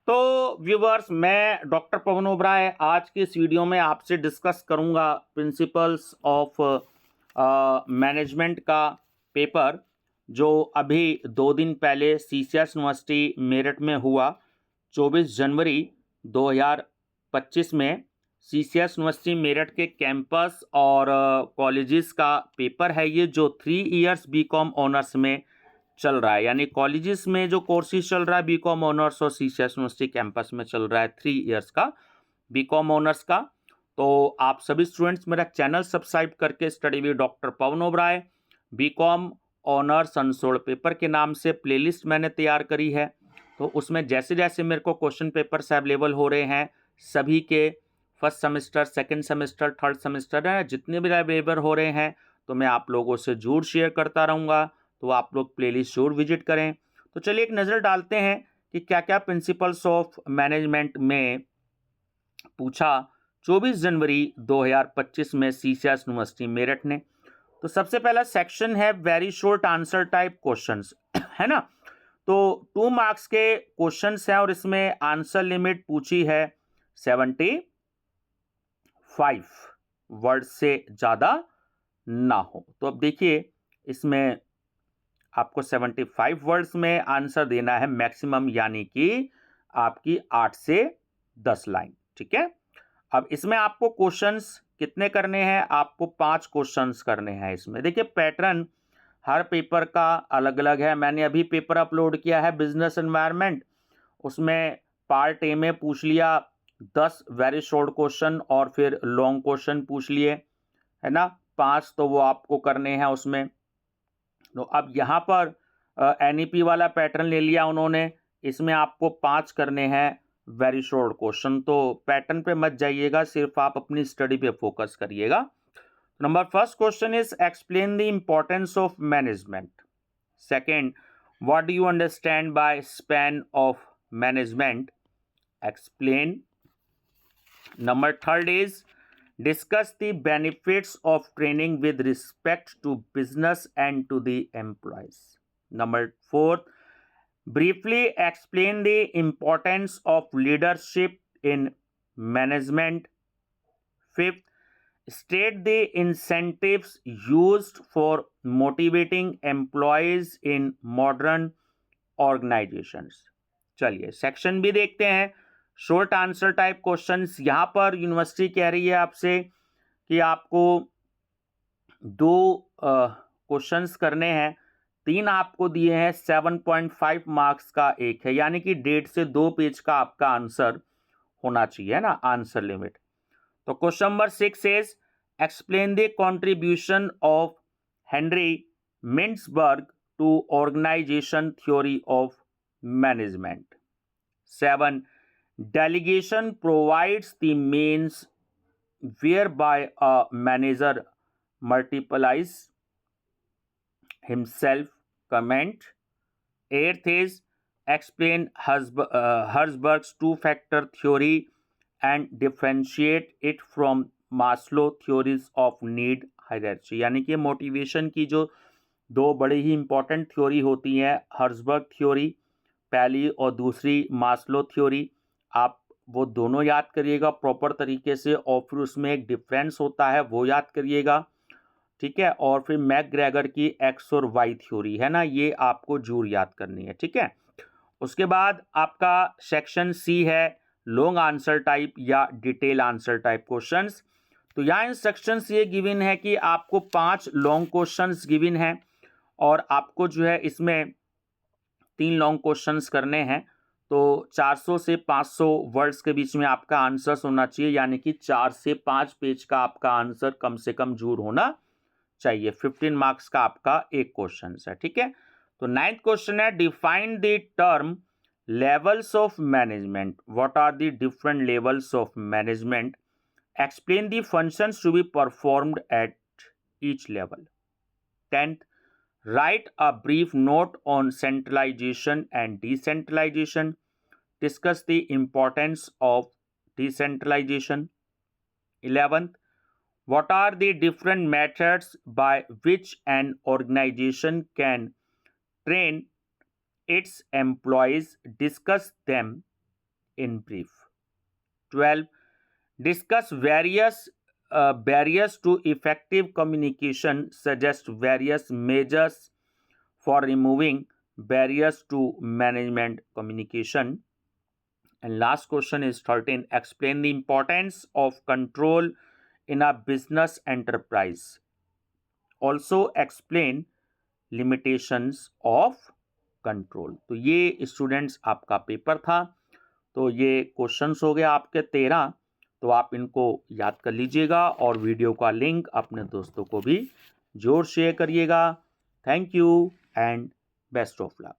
तो व्यूवर्स, मैं डॉक्टर पवन ओबराय आज की इस वीडियो में आपसे डिस्कस करूंगा प्रिंसिपल्स ऑफ मैनेजमेंट का पेपर जो अभी 2 दिन पहले सीसीएस यूनिवर्सिटी मेरठ में हुआ। 24 जनवरी 2025 में सीसीएस यूनिवर्सिटी मेरठ के कैंपस और कॉलेजेस का पेपर है ये, जो 3 इयर्स बीकॉम ऑनर्स में चल रहा है। यानी कॉलेजेस में जो कोर्सेज चल रहा है बीकॉम ऑनर्स और सीसीएस यूनिवर्सिटी कैंपस में चल रहा है 3 इयर्स का बीकॉम ऑनर्स का। तो आप सभी स्टूडेंट्स मेरा चैनल सब्सक्राइब करके study with doctor Pawan Oberoi BCom honours unsolved paper के नाम से प्लेलिस्ट मैंने तैयार करी है। तो उसमें जैसे जैसे मेरे को क्वेश्चन पेपर्स अवेलेबल हो रहे हैं सभी के, first semester, second semester, third semester है, जितने भी अवेलेबल हो रहे हैं तो मैं आप लोगों से जरूर शेयर करता रहूँगा। तो आप लोग प्लेलिस्ट जरूर विजिट करें। तो चलिए एक नज़र डालते हैं कि क्या क्या प्रिंसिपल्स ऑफ मैनेजमेंट में पूछा 24 जनवरी 2025 में सीसीएस यूनिवर्सिटी मेरठ ने। तो सबसे पहला सेक्शन है very short answer type questions है ना। तो 2 मार्क्स के क्वेश्चंस हैं और इसमें आंसर लिमिट पूछी है 75 वर्ड से ज़्यादा ना हो। तो अब देखिए इसमें आपको 75 वर्ड्स में आंसर देना है मैक्सिमम, यानी कि आपकी 8 से 10 लाइन। ठीक है, अब इसमें आपको क्वेश्चंस कितने करने हैं? आपको 5 क्वेश्चंस करने हैं। इसमें देखिए पैटर्न हर पेपर का अलग अलग है। मैंने अभी पेपर अपलोड किया है बिजनेस एनवायरनमेंट, उसमें पार्ट ए में पूछ लिया 10 वेरी शॉर्ट क्वेश्चन और फिर लॉन्ग क्वेश्चन पूछ लिए, है ना, 5 तो वो आपको करने हैं उसमें। तो अब यहाँ पर एनईपी वाला पैटर्न ले लिया उन्होंने, इसमें आपको 5 करने हैं वेरी शॉर्ट क्वेश्चन। तो पैटर्न पे मत जाइएगा, सिर्फ आप अपनी स्टडी पे फोकस करिएगा। Number first question is explain the importance of management. Second, what do you understand by span of management, explain. Number third is discuss the benefits of training with respect to business and to the employees. Number fourth, briefly explain the importance of leadership in management. Fifth, state the incentives used for motivating employees in modern organizations. चलिए section भी देखते हैं, short answer type questions. यहाँ पर university कह रही है आपसे कि आपको 2 क्वेश्चंस करने हैं, 3 आपको दिए हैं, 7.5 मार्क्स का एक है, यानी कि 1.5 से 2 पेज का आपका आंसर होना चाहिए, है ना, आंसर लिमिट। तो question number 6 is explain the contribution of Henry Mintzberg to organisation theory of management. 7, delegation provides the means whereby a manager multiplies himself. Comment. 8th is explain Herzberg's two-factor theory and differentiate it from Maslow theories of need hierarchy। यानी कि motivation की जो 2 बड़ी ही important theory होती हैं, Herzberg theory पहली और दूसरी मास्लो थ्योरी, आप वो दोनों याद करिएगा प्रॉपर तरीके से, और फिर उसमें एक डिफरेंस होता है वो याद करिएगा। ठीक है, और फिर मैकग्रेगर की एक्स और वाई थ्योरी है ना, ये आपको जरूर याद करनी है। ठीक है, उसके बाद आपका सेक्शन सी है लॉन्ग आंसर टाइप या डिटेल आंसर टाइप क्वेश्चंस। तो यहाँ इंस्ट्रक्शंस ये गिवन है कि आपको 5 लॉन्ग क्वेश्चंस गिवन हैं और आपको जो है इसमें 3 लॉन्ग क्वेश्चंस करने हैं। तो 400 से 500 वर्ड्स के बीच में आपका आंसर होना चाहिए, यानी कि 4 से 5 पेज का आपका आंसर कम से कम जरूर होना चाहिए। 15 मार्क्स का आपका एक क्वेश्चन है। ठीक है, तो 9th क्वेश्चन है define the term levels of management. What are the different levels of management, explain the functions to be performed at each level. 10th, write a brief note on centralization and decentralization. Discuss the importance of decentralization. 11th, what are the different methods by which an organization can train its employees? Discuss them. in brief. 12. Discuss various barriers to effective communication. Suggest various measures for removing barriers to management communication. And last question is 13. Explain the importance of control in a business enterprise. Also explain limitations of control. तो ये students आपका paper था। तो ये questions हो गए आपके 13। तो आप इनको याद कर लीजिएगा और वीडियो का लिंक अपने दोस्तों को भी जरूर शेयर करिएगा। Thank you and best of luck.